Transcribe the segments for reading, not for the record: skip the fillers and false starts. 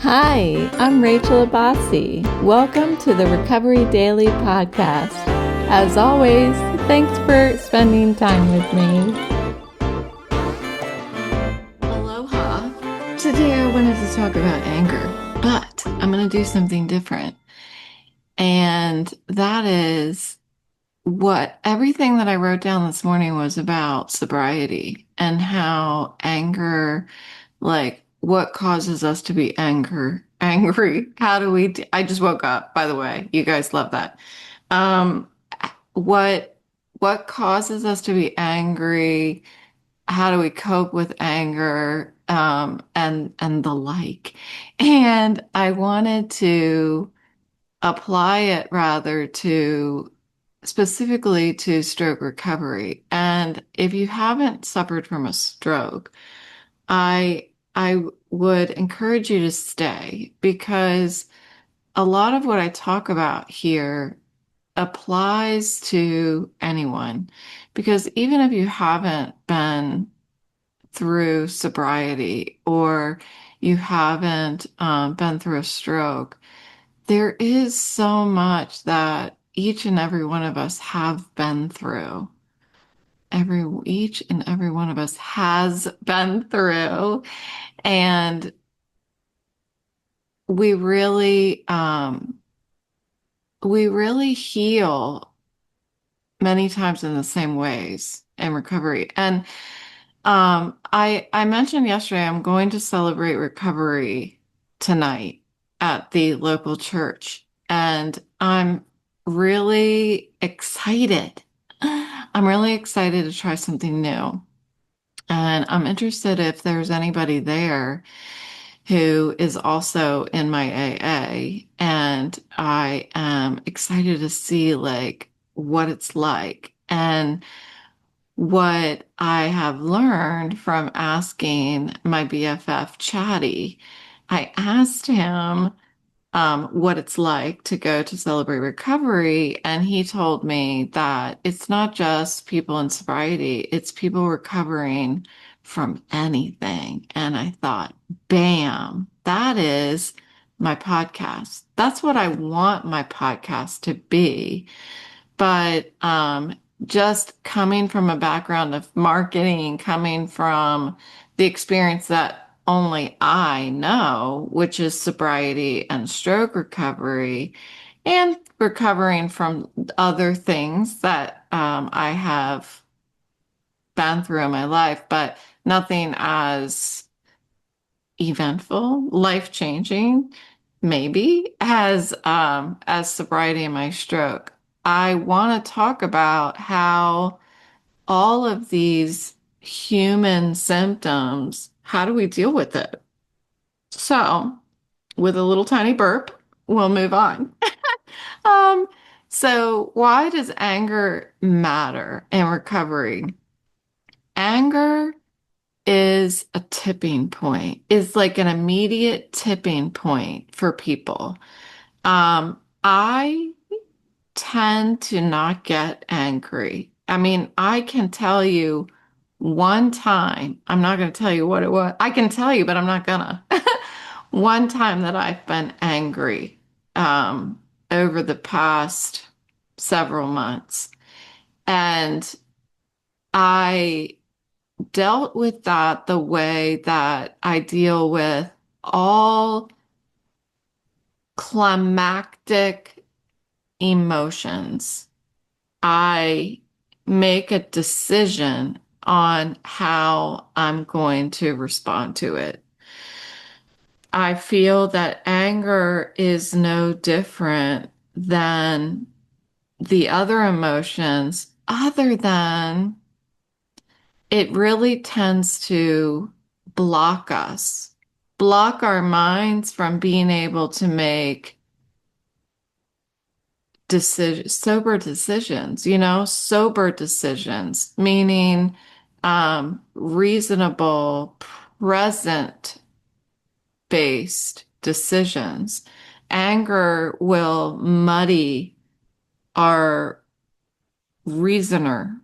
Hi, I'm Rachel Abbasi. Welcome to the Recovery Daily podcast. As always, thanks for spending time with me. Aloha. Today I wanted to talk about anger, but I'm going to do something different. And that is what everything that I wrote down this morning was about sobriety and how anger, like what causes us to be angry. How do we, I just woke up, by the way. You guys love that. Um, what, what causes us to be angry? How do we cope with anger? And the like. And I wanted to apply it rather to specifically to stroke recovery. And if you haven't suffered from a stroke, I would encourage you to stay because a lot of what I talk about here applies to anyone. Because even if you haven't been through sobriety or you haven't been through a stroke, there is so much that each and every one of us have been through. Each and every one of us has been through, and we really, we really heal many times in the same ways in recovery. And I mentioned yesterday I'm going to celebrate recovery tonight at the local church, and I'm really excited. I'm really excited to try something new. And I'm interested if there's anybody there who is also in my AA. And I am excited to see like what it's like. And what I have learned from asking my BFF Chatty, I asked him what it's like to go to Celebrate Recovery. And he told me that it's not just people in sobriety, it's people recovering from anything. And I thought, bam, that is my podcast. That's what I want my podcast to be. But just coming from a background of marketing, coming from the experience that only I know, which is sobriety and stroke recovery, and recovering from other things that I have been through in my life, but nothing as eventful, life-changing, maybe as sobriety and my stroke. I want to talk about how all of these human symptoms, how do we deal with it? So, with a little tiny burp, we'll move on. Um, so why does anger matter in recovery? Anger is a tipping point. It's like an immediate tipping point for people. I tend to not get angry. I mean, I can tell you one time, I'm not going to tell you what it was. I can tell you, but I'm not gonna. One time that I've been angry over the past several months. And I dealt with that the way that I deal with all climactic emotions. I make a decision on how I'm going to respond to it. I feel that anger is no different than the other emotions, other than it really tends to block us, block our minds from being able to make sober decisions, meaning reasonable, present-based decisions. Anger will muddy our reasoner.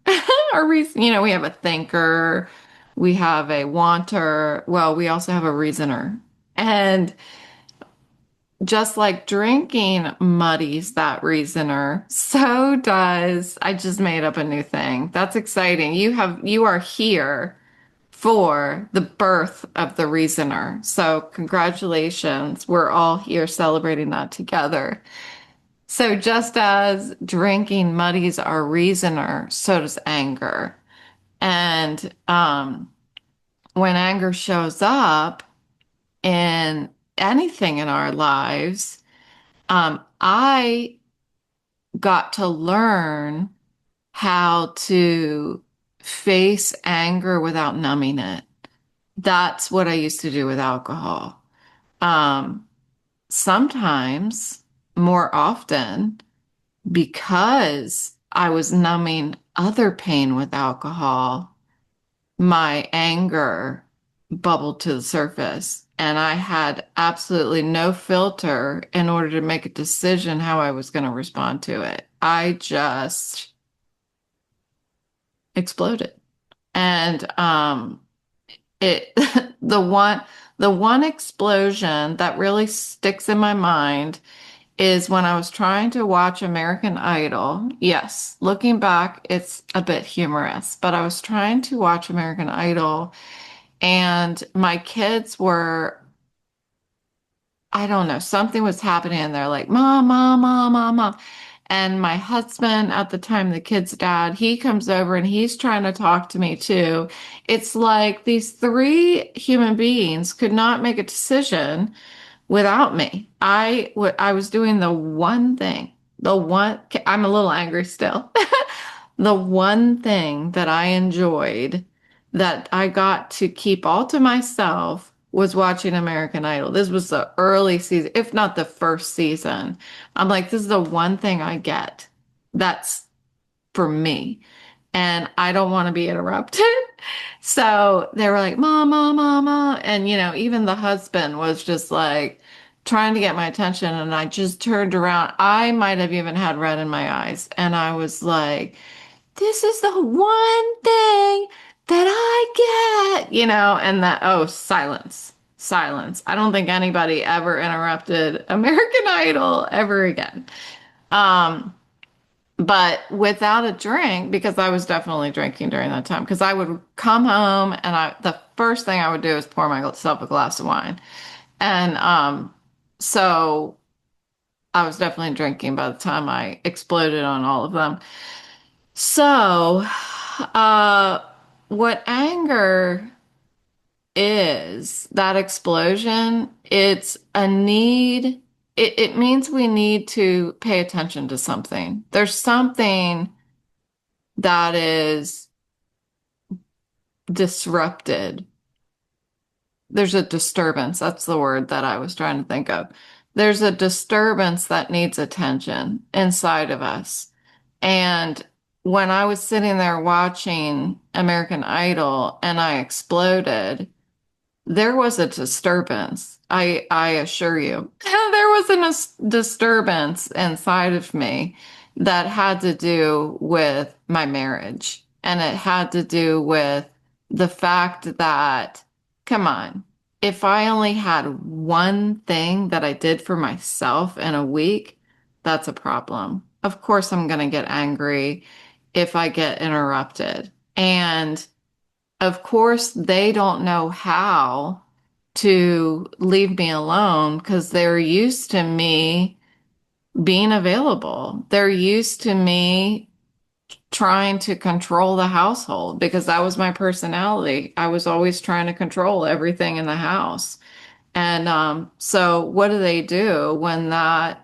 Our reason, we have a thinker, we have a wanter, well, we also have a reasoner. And just like drinking muddies that reasoner, so does, I just made up a new thing. That's exciting. You are here for the birth of the reasoner. So congratulations. We're all here celebrating that together. So just as drinking muddies our reasoner, so does anger. And when anger shows up in anything in our lives, I got to learn how to face anger without numbing it. That's what I used to do with alcohol. Um, Sometimes, more often, because I was numbing other pain with alcohol, my anger bubbled to the surface. And I had absolutely no filter in order to make a decision how I was going to respond to it. I just exploded. And it the one explosion that really sticks in my mind is when I was trying to watch American Idol. Yes, looking back, it's a bit humorous, but I was trying to watch American Idol and my kids were, I don't know, something was happening and they're like, Mom, Mom, Mom, Mom, Mom. And my husband, at the time, the kid's dad, he comes over and he's trying to talk to me too. It's like these three human beings could not make a decision without me. I was doing the one thing, the one, I'm a little angry still. The one thing that I enjoyed that I got to keep all to myself was watching American Idol. This was the early season, if not the first season. I'm like, this is the one thing I get. That's for me. And I don't want to be interrupted. So they were like, Mama, Mama. And, even the husband was just like trying to get my attention. And I just turned around. I might have even had red in my eyes. And I was like, this is the one thing that I get, and that, oh, silence, silence. I don't think anybody ever interrupted American Idol ever again. Um, but without a drink, because I was definitely drinking during that time, because I would come home and the first thing I would do is pour myself a glass of wine. And so I was definitely drinking by the time I exploded on all of them. So, uh, what anger is, that explosion, it's a need. It means we need to pay attention to something. There's something that is disrupted. There's a disturbance. That's the word that I was trying to think of. There's a disturbance that needs attention inside of us. And when I was sitting there watching American Idol and I exploded, there was a disturbance. I assure you. There was disturbance inside of me that had to do with my marriage. And it had to do with the fact that, come on, if I only had one thing that I did for myself in a week, that's a problem. Of course, I'm going to get angry if I get interrupted. And of course, they don't know how to leave me alone because they're used to me being available. They're used to me trying to control the household because that was my personality. I was always trying to control everything in the house. And so what do when that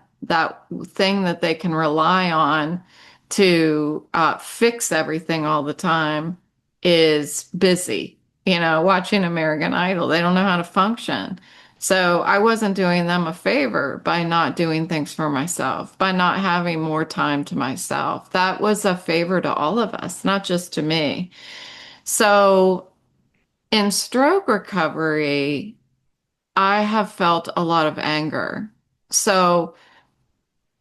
thing that they can rely on to fix everything all the time is busy? Watching American Idol, they don't know how to function. So I wasn't doing them a favor by not doing things for myself, by not having more time to myself. That was a favor to all of us, not just to me. So in stroke recovery, I have felt a lot of anger. So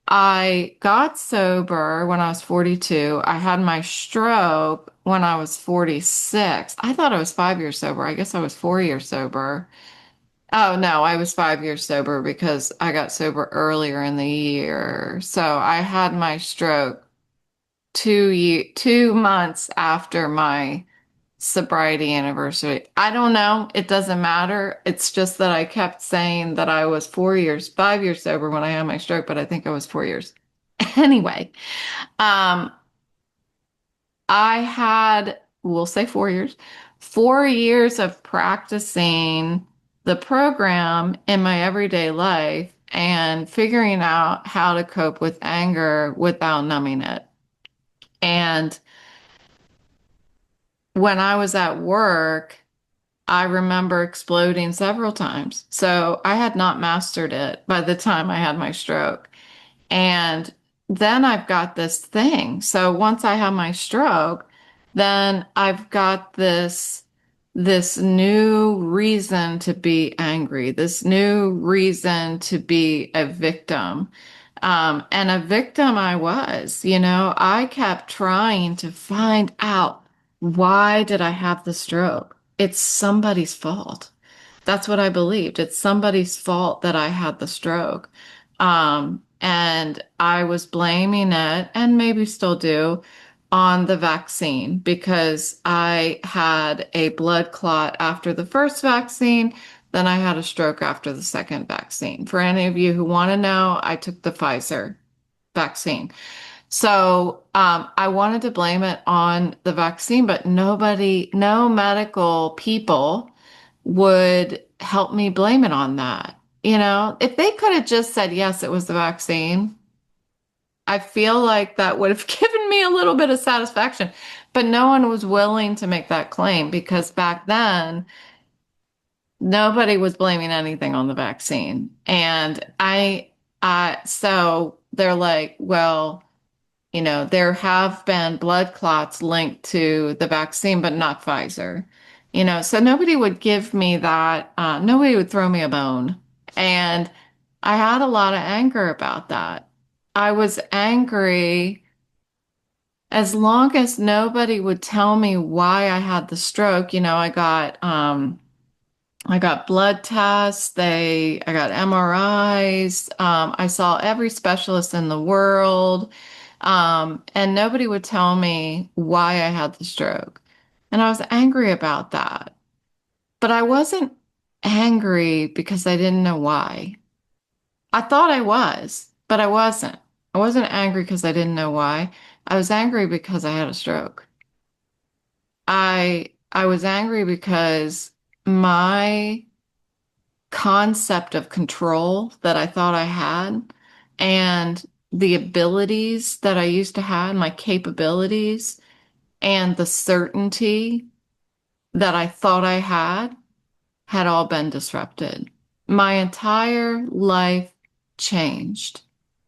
I got sober when I was 42. I had my stroke when I was 46. I thought I was 5 years sober. I guess I was 4 years sober. Oh no, I was 5 years sober because I got sober earlier in the year. So I had my stroke 2 months after my sobriety anniversary. I don't know. It doesn't matter. It's just that I kept saying that I was 4 years, 5 years sober when I had my stroke, but I think I was 4 years. Anyway, um, I had, we'll say 4 years, 4 years of practicing the program in my everyday life and figuring out how to cope with anger without numbing it. And when I was at work, I remember exploding several times. So I had not mastered it by the time I had my stroke. And then I've got this thing. So once I have my stroke, then I've got this new reason to be angry, this new reason to be a victim. And a victim I was, I kept trying to find out why did I have the stroke? It's somebody's fault. That's what I believed. It's somebody's fault that I had the stroke. And I was blaming it, and maybe still do, on the vaccine because I had a blood clot after the first vaccine. Then I had a stroke after the second vaccine. For any of you who want to know, I took the Pfizer vaccine. So I wanted to blame it on the vaccine, but nobody, no medical people would help me blame it on that. If they could have just said, yes, it was the vaccine, I feel like that would have given me a little bit of satisfaction. But no one was willing to make that claim because back then, nobody was blaming anything on the vaccine. And so they're like, well, there have been blood clots linked to the vaccine, but not Pfizer. So nobody would give me that, nobody would throw me a bone. And I had a lot of anger about that. I was angry as long as nobody would tell me why I had the stroke. I got blood tests, I got MRIs, I saw every specialist in the world, and nobody would tell me why I had the stroke. And I was angry about that. But I wasn't angry because I didn't know why. I thought I was, but I wasn't. I wasn't angry because I didn't know why. I was angry because I had a stroke. I was angry because my concept of control that I thought I had and the abilities that I used to have, my capabilities, and the certainty that I thought I had all been disrupted. My entire life changed,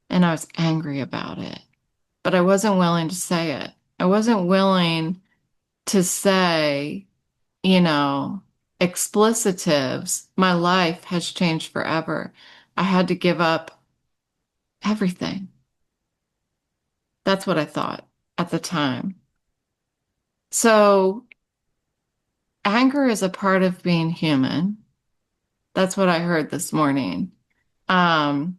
and I was angry about it, but I wasn't willing to say it. I wasn't willing to say, you know, explicitives, my life has changed forever. I had to give up everything. That's what I thought at the time. So anger is a part of being human. That's what I heard this morning. Um,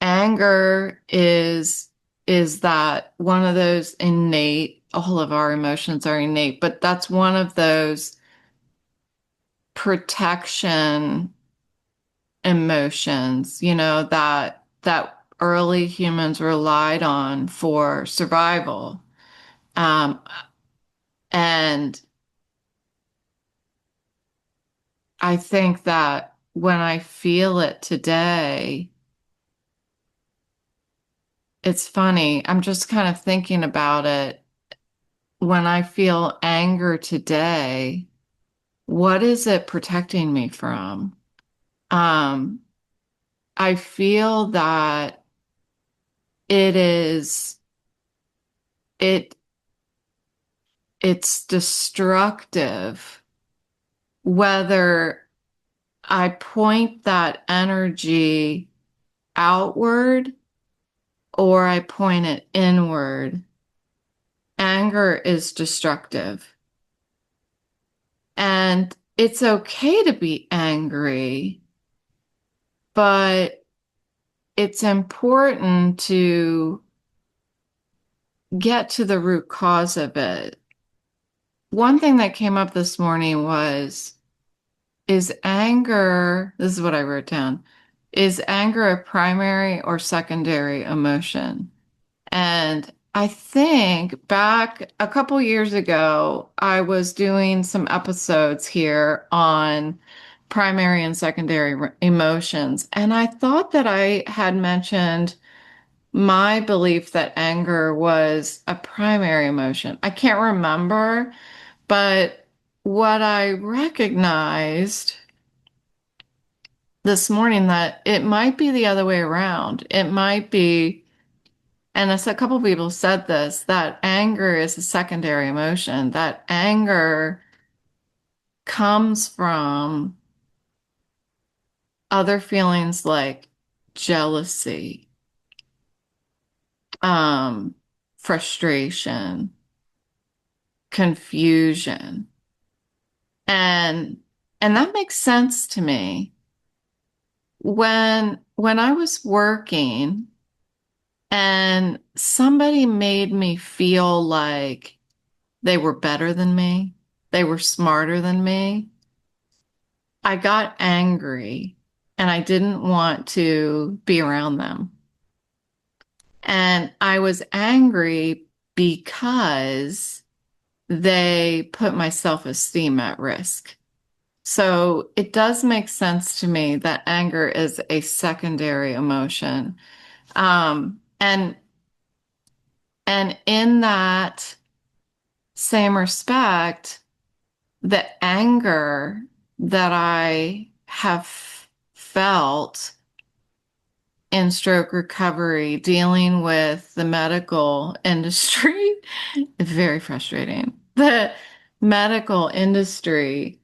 Anger is that one of those innate, all of our emotions are innate, but that's one of those protection emotions, that early humans relied on for survival. Um, and I think that when I feel it today, it's funny. I'm just kind of thinking about it. When I feel anger today, what is it protecting me from? Um, I feel that it is it it's destructive whether I point that energy outward or I point it inward. Anger is destructive. And it's okay to be angry, but it's important to get to the root cause of it. One thing that came up this morning was, is anger, this is what I wrote down, is anger a primary or secondary emotion? And I think back a couple years ago, I was doing some episodes here on primary and secondary emotions. And I thought that I had mentioned my belief that anger was a primary emotion. I can't remember, but what I recognized this morning that it might be the other way around. It might be, and as a couple people said this, that anger is a secondary emotion, that anger comes from other feelings like jealousy, um, frustration, confusion. And and that makes sense to me. When I was working and somebody made me feel like they were better than me, they were smarter than me, I got angry and I didn't want to be around them. And I was angry because they put my self-esteem at risk. So it does make sense to me that anger is a secondary emotion. And in that same respect, the anger that I have felt in stroke recovery, dealing with the medical industry, is very frustrating. The medical industry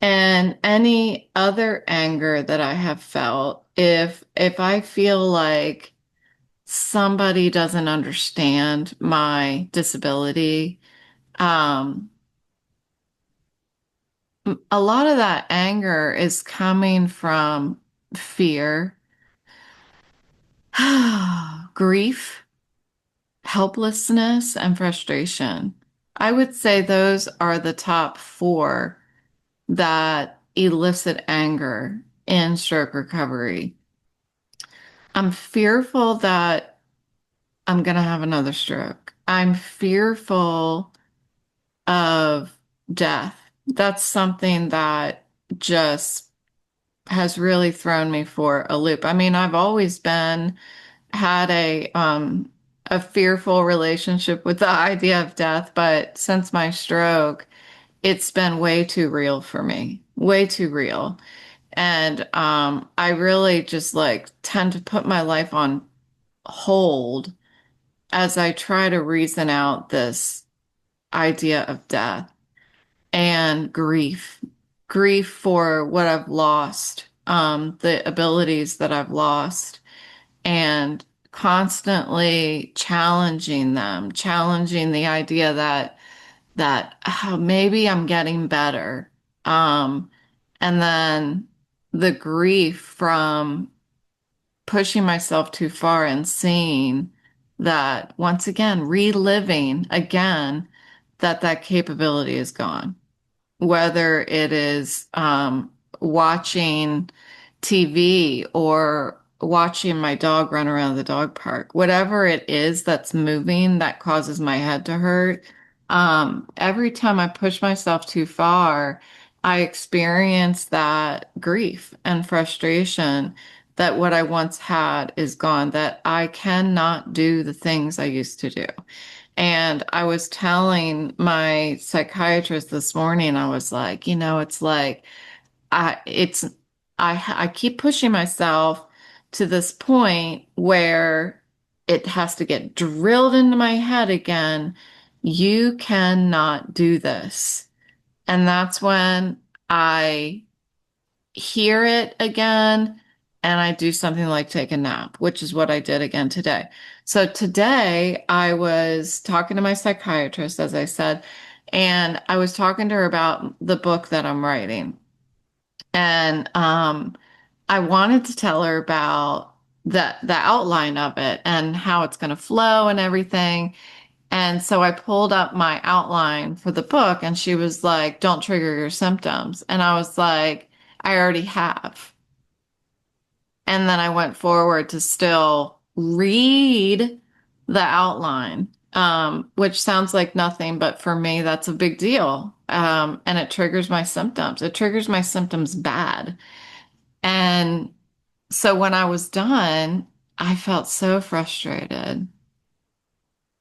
and any other anger that I have felt, if I feel like somebody doesn't understand my disability, um, a lot of that anger is coming from fear, grief, helplessness, and frustration. I would say those are the top four that elicit anger in stroke recovery. I'm fearful that I'm going to have another stroke. I'm fearful of death. That's something that just has really thrown me for a loop. I mean, I've always been had a fearful relationship with the idea of death, but since my stroke, it's been way too real for me. Way too real. And I really just like tend to put my life on hold as I try to reason out this idea of death and grief for what I've lost, the abilities that I've lost, and constantly challenging them, challenging the idea that oh, maybe I'm getting better. Um, and then the grief from pushing myself too far and seeing that once again, reliving again that capability is gone, whether it is watching TV or watching my dog run around the dog park, whatever it is that's moving that causes my head to hurt. Every time I push myself too far, I experience that grief and frustration that what I once had is gone, that I cannot do the things I used to do. And I was telling my psychiatrist this morning, I was like, it's like it's I keep pushing myself to this point where it has to get drilled into my head again. You cannot do this. And that's when I hear it again and I do something like take a nap, which is what I did again today. So today I was talking to my psychiatrist, as I said, And I was talking to her about the book that I'm writing. And I wanted to tell her about the outline of it and how it's going to flow and everything. And so I pulled up my outline for the book and she was like, "Don't trigger your symptoms." And I was like, "I already have." And then I went forward to still read the outline, which sounds like nothing, but for me, that's a big deal. And it triggers my symptoms. It triggers my symptoms bad. And so when I was done, I felt so frustrated.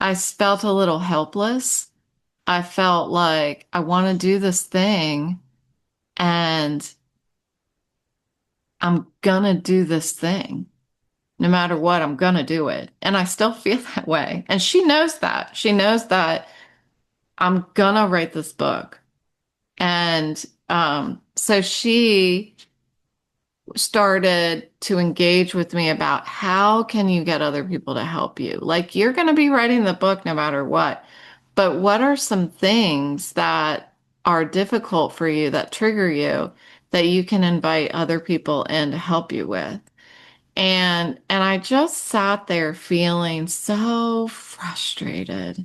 I felt a little helpless. I felt like I want to do this thing and I'm gonna do this thing. No matter what, I'm gonna do it. And I still feel that way. And she knows that. She knows that I'm gonna write this book. And so she started to engage with me about how can you get other people to help you? Like you're gonna be writing the book no matter what. But what are some things that are difficult for you that trigger you that you can invite other people in to help you with? And I just sat there feeling so frustrated.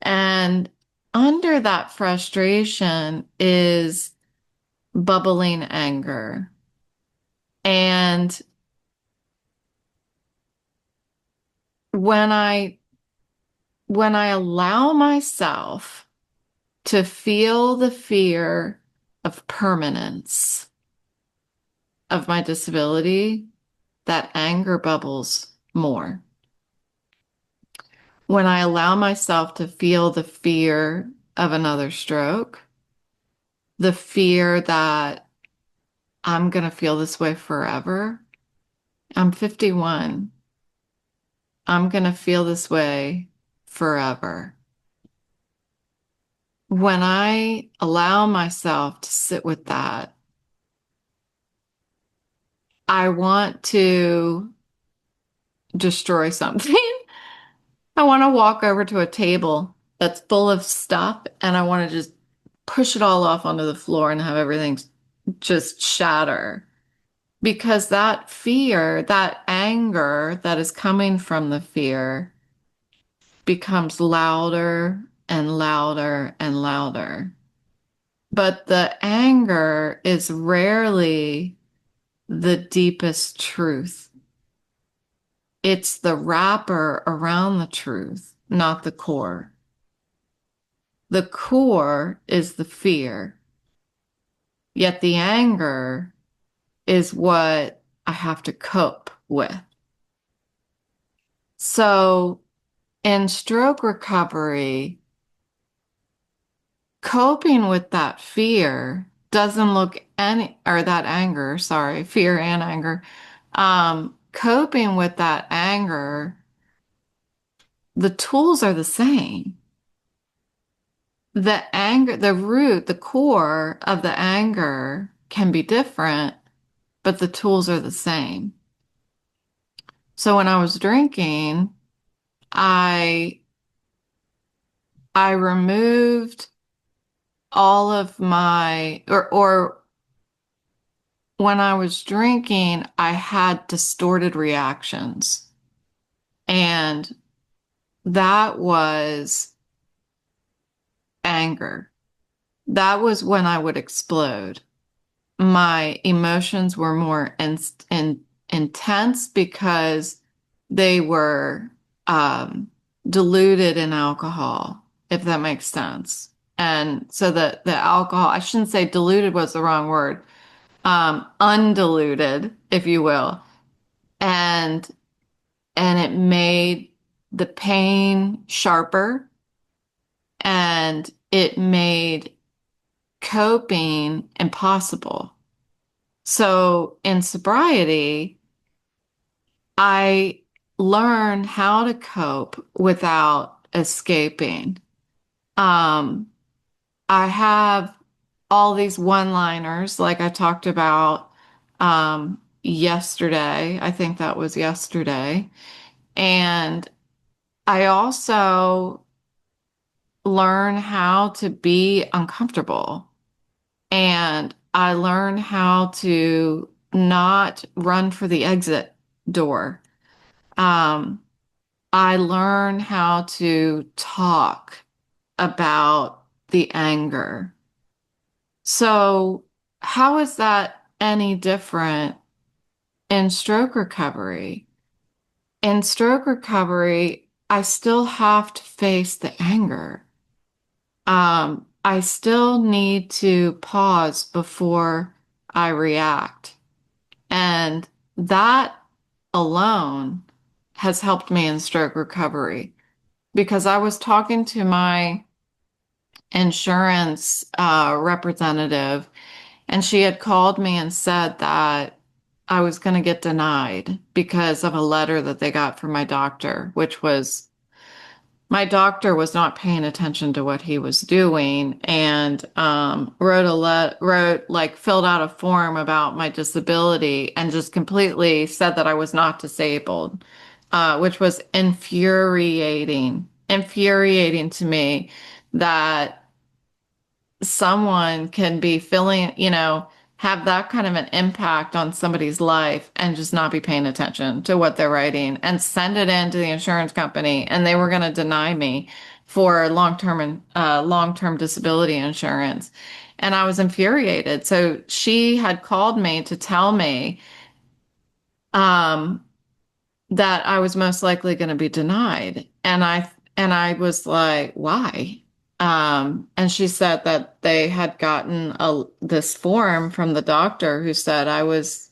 And under that frustration is bubbling anger. And when I when I allow myself to feel the fear of permanence of my disability, that anger bubbles more. When I allow myself to feel the fear of another stroke, the fear that I'm going to feel this way forever. I'm 51. I'm going to feel this way forever. When I allow myself to sit with that, I want to destroy something. I want to walk over to a table that's full of stuff and I want to just push it all off onto the floor and have everything just shatter. Because that fear, that anger that is coming from the fear becomes louder and louder and louder. But the anger is rarely the deepest truth. It's the wrapper around the truth, not the core. The core is the fear, yet the anger is what I have to cope with. So in stroke recovery, coping with that fear doesn't look any, or that anger, sorry, fear and anger. Coping with that anger, the tools are the same. The anger, the root, the core of the anger can be different, but the tools are the same. So when I was drinking, I I removed all of my or when I was drinking, I had distorted reactions. And that was anger. That was when I would explode. My emotions were more intense because they were diluted in alcohol, if that makes sense. And so the alcohol, I shouldn't say diluted was the wrong word, undiluted, if you will. And and it made the pain sharper and it made coping impossible. So in sobriety, I learned how to cope without escaping. Um, I have all these one-liners, like I talked about yesterday. I think that was yesterday. And I also learn how to be uncomfortable. And I learned how to not run for the exit door. Um, I learned how to talk about the anger. So, how is that any different in stroke recovery? In stroke recovery, I still have to face the anger. I still need to pause before I react. And that alone has helped me in stroke recovery because I was talking to my insurance representative, and she had called me and said that I was going to get denied because of a letter that they got from my doctor, which was my doctor was not paying attention to what he was doing and wrote like filled out a form about my disability and just completely said that I was not disabled, which was infuriating to me that someone can be feeling, have that kind of an impact on somebody's life and just not be paying attention to what they're writing and send it in to the insurance company. And they were going to deny me for long-term disability insurance. And I was infuriated. So she had called me to tell me, um, that I was most likely going to be denied. And I was like, why? And she said that they had gotten this form from the doctor who said that I was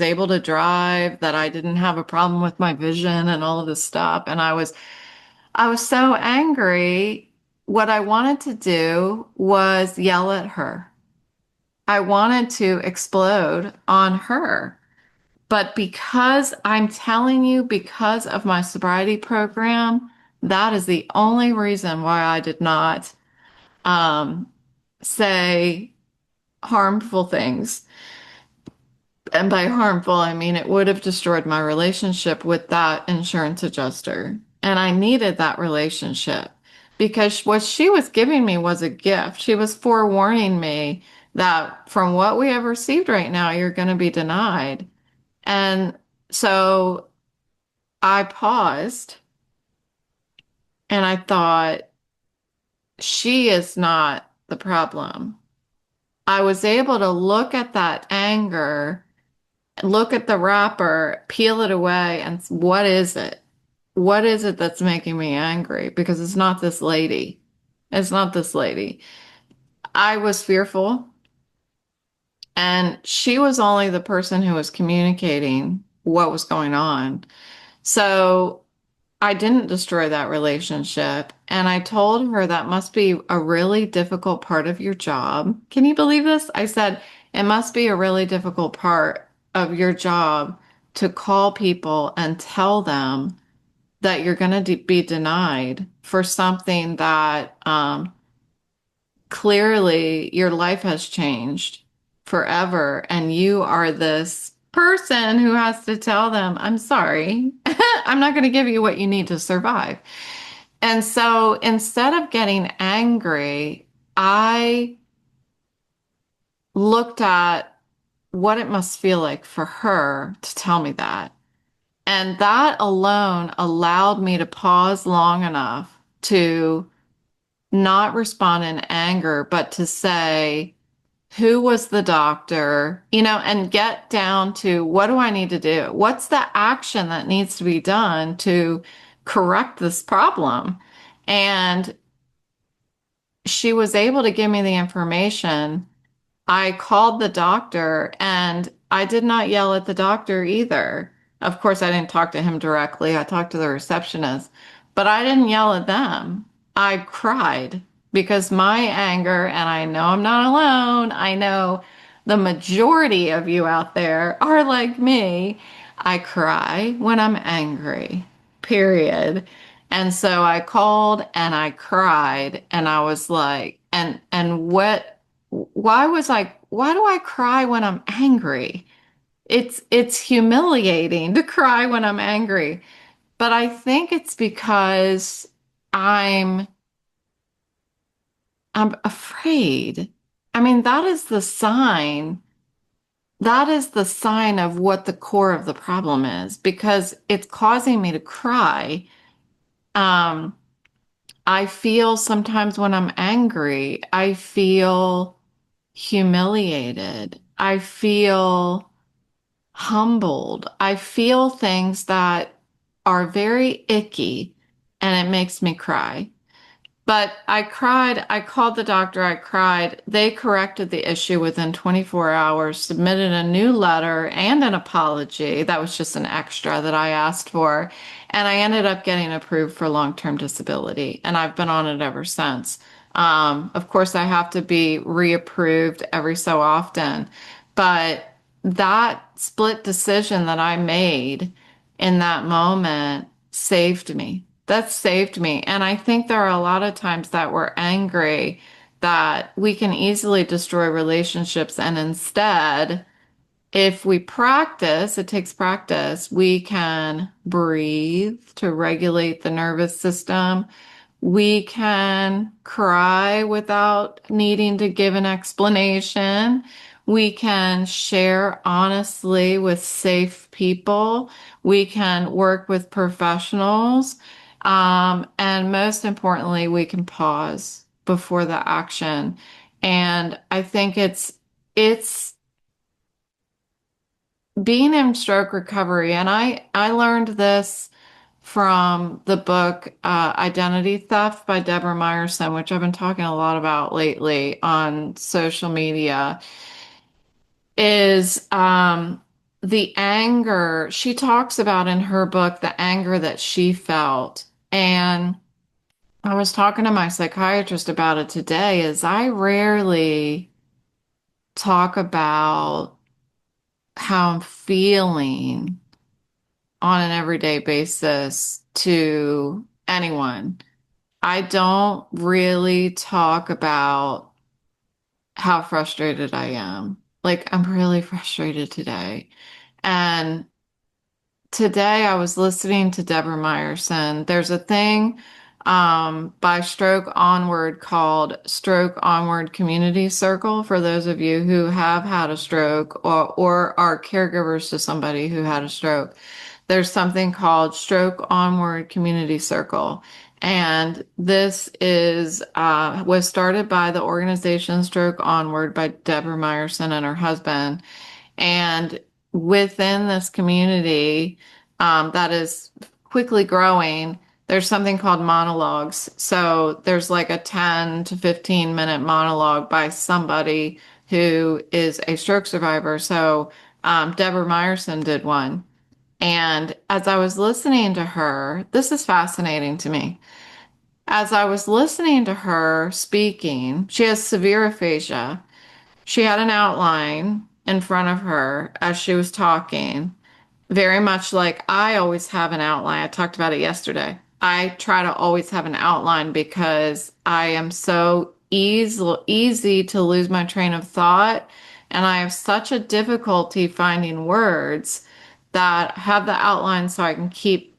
able to drive, that I didn't have a problem with my vision and all of this stuff. And I was so angry. What I wanted to do was yell at her. I wanted to explode on her. But because I'm telling you, because of my sobriety program, that is the only reason why I did not um, say harmful things. And by harmful, I mean it would have destroyed my relationship with that insurance adjuster. And I needed that relationship because what she was giving me was a gift. She was forewarning me that from what we have received right now, you're going to be denied. And so I paused and I thought, she is not the problem. I was able to look at that anger, look at the wrapper, peel it away, and what is it? What is it that's making me angry? Because it's not this lady. It's not this lady. I was fearful, and she was only the person who was communicating what was going on. So I didn't destroy that relationship. And I told her that must be a really difficult part of your job. Can you believe this? I said, it must be a really difficult part of your job to call people and tell them that you're going to be denied for something that clearly your life has changed forever. And you are this person who has to tell them, I'm sorry, I'm not going to give you what you need to survive. And so instead of getting angry, I looked at what it must feel like for her to tell me that. And that alone allowed me to pause long enough to not respond in anger, but to say, who was the doctor, and get down to what do I need to do? What's the action that needs to be done to correct this problem? And she was able to give me the information. I called the doctor and I did not yell at the doctor either. Of course, I didn't talk to him directly. I talked to the receptionist, but I didn't yell at them. I cried because my anger, and I know I'm not alone. I know the majority of you out there are like me. I cry when I'm angry, period. And so I called and I cried and I was like, and what why do I cry when I'm angry? It's humiliating to cry when I'm angry. But I think it's because I'm I'm afraid. I mean, that is the sign. That is the sign of what the core of the problem is because it's causing me to cry. Um, I feel sometimes when I'm angry, I feel humiliated. I feel humbled. I feel things that are very icky and it makes me cry. But I cried. I called the doctor. I cried. They corrected the issue within 24 hours, submitted a new letter and an apology. That was just an extra that I asked for. And I ended up getting approved for long-term disability. And I've been on it ever since. Of course, I have to be reapproved every so often. But that split decision that I made in that moment saved me. That saved me. And I think there are a lot of times that we're angry that we can easily destroy relationships. And instead, if we practice, it takes practice, we can breathe to regulate the nervous system. We can cry without needing to give an explanation. We can share honestly with safe people. We can work with professionals. And most importantly, we can pause before the action. And I think it's being in stroke recovery, and I learned this from the book Identity Theft by Deborah Meyerson, which I've been talking a lot about lately on social media, is the anger she talks about in her book, the anger that she felt. And I was talking to my psychiatrist about it today, is I rarely talk about how I'm feeling on an everyday basis to anyone. I don't really talk about how frustrated I am. Like, I'm really frustrated today. And today I was listening to Deborah Meyerson. There's a thing by Stroke Onward called Stroke Onward Community Circle for those of you who have had a stroke or are caregivers to somebody who had a stroke. There's something called Stroke Onward Community Circle. And this is was started by the organization Stroke Onward by Deborah Meyerson and her husband. And within this community that is quickly growing, there's something called monologues. So there's like a 10 to 15-minute monologue by somebody who is a stroke survivor. So Deborah Meyerson did one. And as I was listening to her, this is fascinating to me. As I was listening to her speaking, she has severe aphasia. She had an outline in front of her as she was talking, very much like I always have an outline. I talked about it yesterday. I try to always have an outline because I am so easy to lose my train of thought, and I have such a difficulty finding words that have the outline so I can keep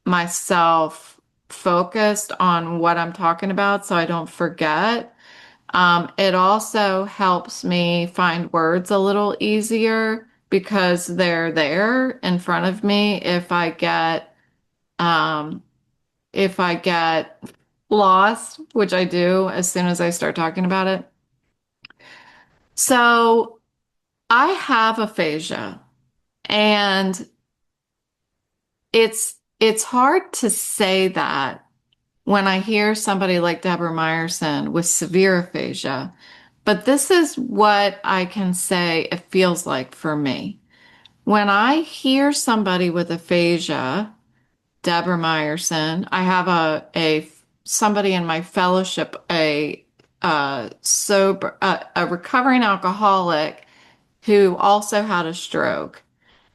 myself focused on what I'm talking about so I don't forget. It also helps me find words a little easier because they're there in front of me um, if I get lost, which I do as soon as I start talking about it. So I have aphasia, and it's hard to say that when I hear somebody like Deborah Meyerson with severe aphasia. But this is what I can say it feels like for me. When I hear somebody with aphasia, Deborah Meyerson, I have a somebody in my fellowship, a recovering alcoholic who also had a stroke.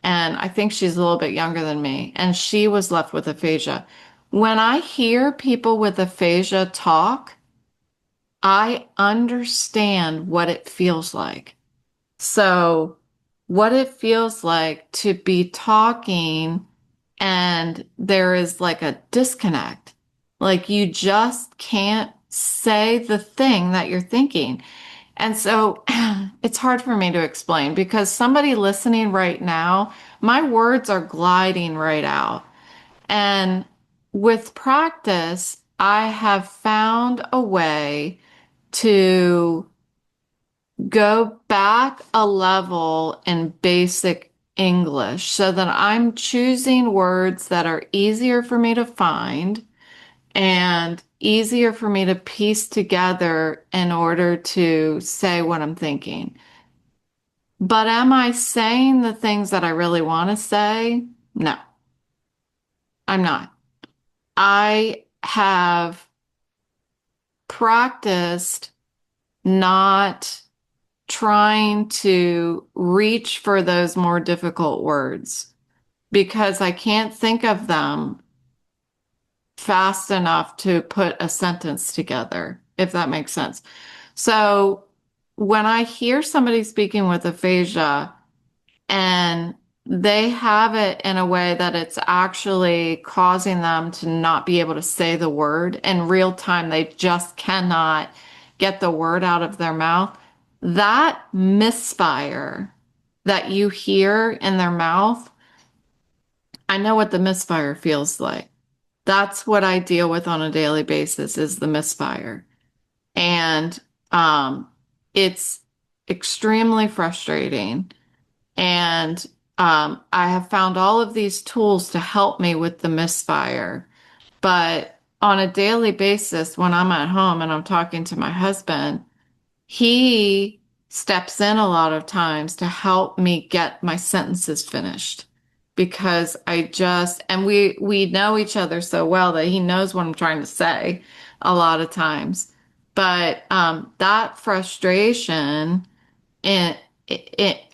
And I think she's a little bit younger than me, and she was left with aphasia. When I hear people with aphasia talk, I understand what it feels like. So, what it feels like to be talking and there is like a disconnect. Like you just can't say the thing that you're thinking. And so it's hard for me to explain because somebody listening right now, my words are gliding right out. And with practice, I have found a way to go back a level in basic English so that I'm choosing words that are easier for me to find and easier for me to piece together in order to say what I'm thinking. But am I saying the things that I really want to say? No, I'm not. I have practiced not trying to reach for those more difficult words because I can't think of them fast enough to put a sentence together, if that makes sense. So when I hear somebody speaking with aphasia and they have it in a way that it's actually causing them to not be able to say the word in real time, they just cannot get the word out of their mouth. That misfire that you hear in their mouth, I know what the misfire feels like. That's what I deal with on a daily basis is the misfire. And um, it's extremely frustrating. And I have found all of these tools to help me with the misfire. But on a daily basis, when I'm at home and I'm talking to my husband, he steps in a lot of times to help me get my sentences finished because and we know each other so well that he knows what I'm trying to say a lot of times. But that frustration and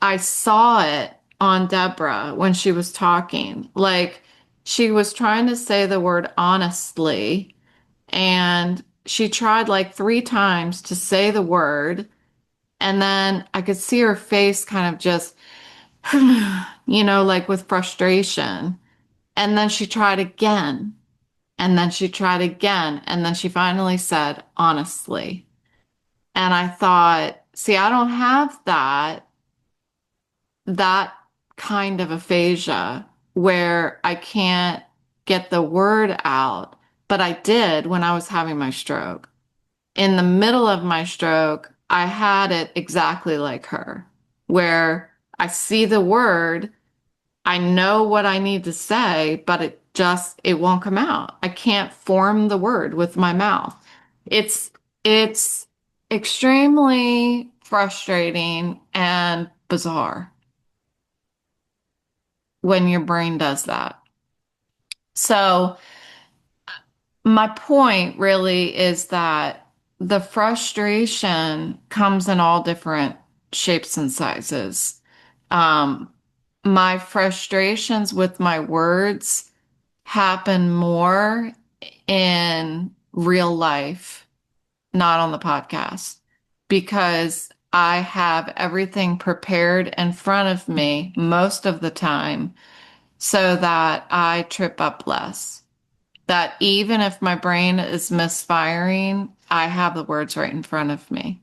I saw it on Deborah when she was talking. Like she was trying to say the word honestly, and she tried like three times to say the word, and then I could see her face kind of just, like with frustration. And then she tried again, and then she tried again, and then she finally said, honestly. And I thought, see, I don't have that kind of aphasia where I can't get the word out, but I did when I was having my stroke. In the middle of my stroke, I had it exactly like her, where I see the word, I know what I need to say, but it won't come out. I can't form the word with my mouth. It's extremely frustrating and bizarre when your brain does that. So my point really is that the frustration comes in all different shapes and sizes. Um, my frustrations with my words happen more in real life, not on the podcast, because I have everything prepared in front of me most of the time so that I trip up less. That even if my brain is misfiring, I have the words right in front of me.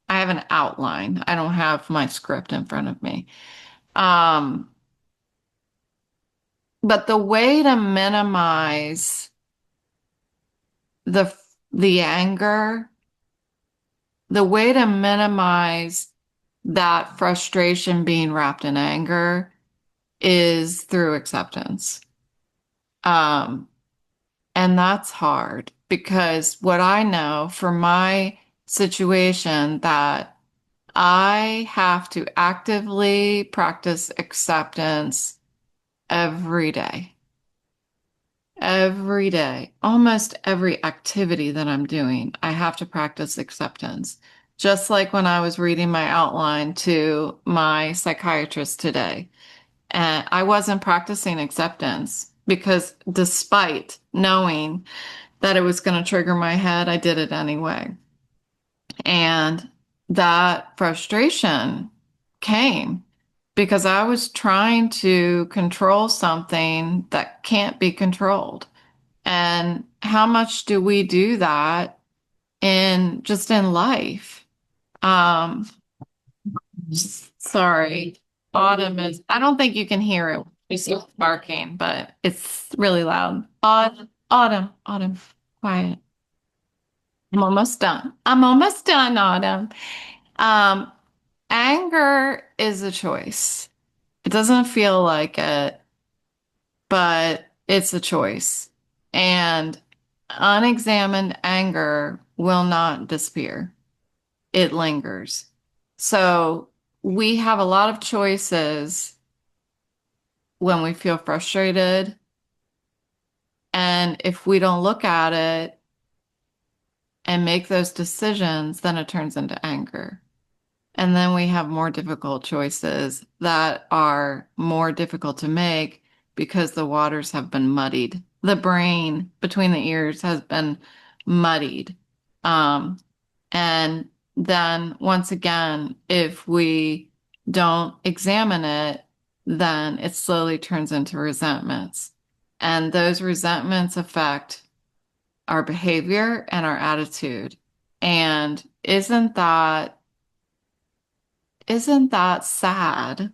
I have an outline. I don't have my script in front of me. Um, but the the anger, the way to minimize that frustration being wrapped in anger is through acceptance. Um, And that's hard because what I know for my situation that I have to actively practice acceptance every day. Every day, almost every activity that I'm doing, I have to practice acceptance. Just like when I was reading my outline to my psychiatrist today. And I wasn't practicing acceptance because despite knowing that it was going to trigger my head, I did it anyway. And that frustration came because I was trying to control something that can't be controlled. And how much do we do that in just in life? Um, Sorry. Autumn is, I don't think you can hear it. She's barking, but it's really loud. Autumn, quiet. I'm almost done. I'm almost done, Autumn. Um, Anger is a choice. It doesn't feel like it, but it's a choice. And unexamined anger will not disappear. It lingers. So we have a lot of choices when we feel frustrated. And if we don't look at it and make those decisions, then it turns into anger. And then we have more difficult choices that are more difficult to make because the waters have been muddied. The brain between the ears has been muddied. Um, and then once again, if we don't examine it, then it slowly turns into resentments. And those resentments affect our behavior and our attitude. And isn't that sad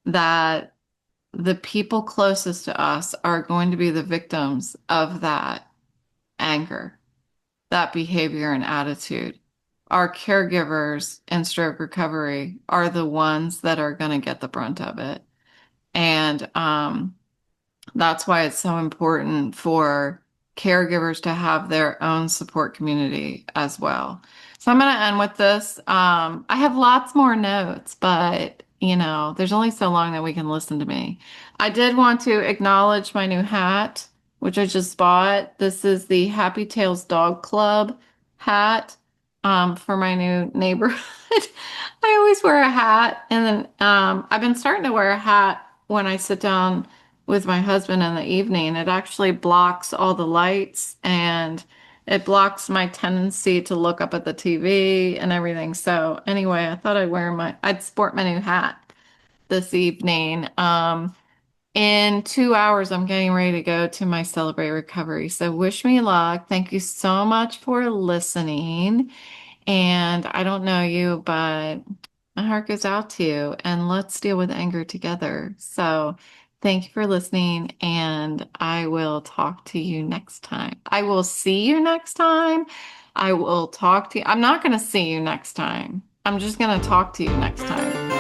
that the people closest to us are going to be the victims of that anger, that behavior and attitude? Our caregivers in stroke recovery are the ones that are going to get the brunt of it. And that's why it's so important for caregivers to have their own support community as well. So I'm going to end with this. I have lots more notes, but there's only so long that we can listen to me. I did want to acknowledge my new hat, which I just bought. This is the Happy Tails Dog Club hat, for my new neighborhood. I always wear a hat, and then I've been starting to wear a hat when I sit down with my husband in the evening. It actually blocks all the lights and it blocks my tendency to look up at the TV and everything. So anyway, I thought I'd sport my new hat this evening. In 2 hours, I'm getting ready to go to my Celebrate Recovery. So wish me luck. Thank you so much for listening. And I don't know you, but my heart goes out to you, and let's deal with anger together. So, thank you for listening, and I will talk to you next time. I will see you next time. I will talk to you. I'm not going to see you next time. I'm just going to talk to you next time.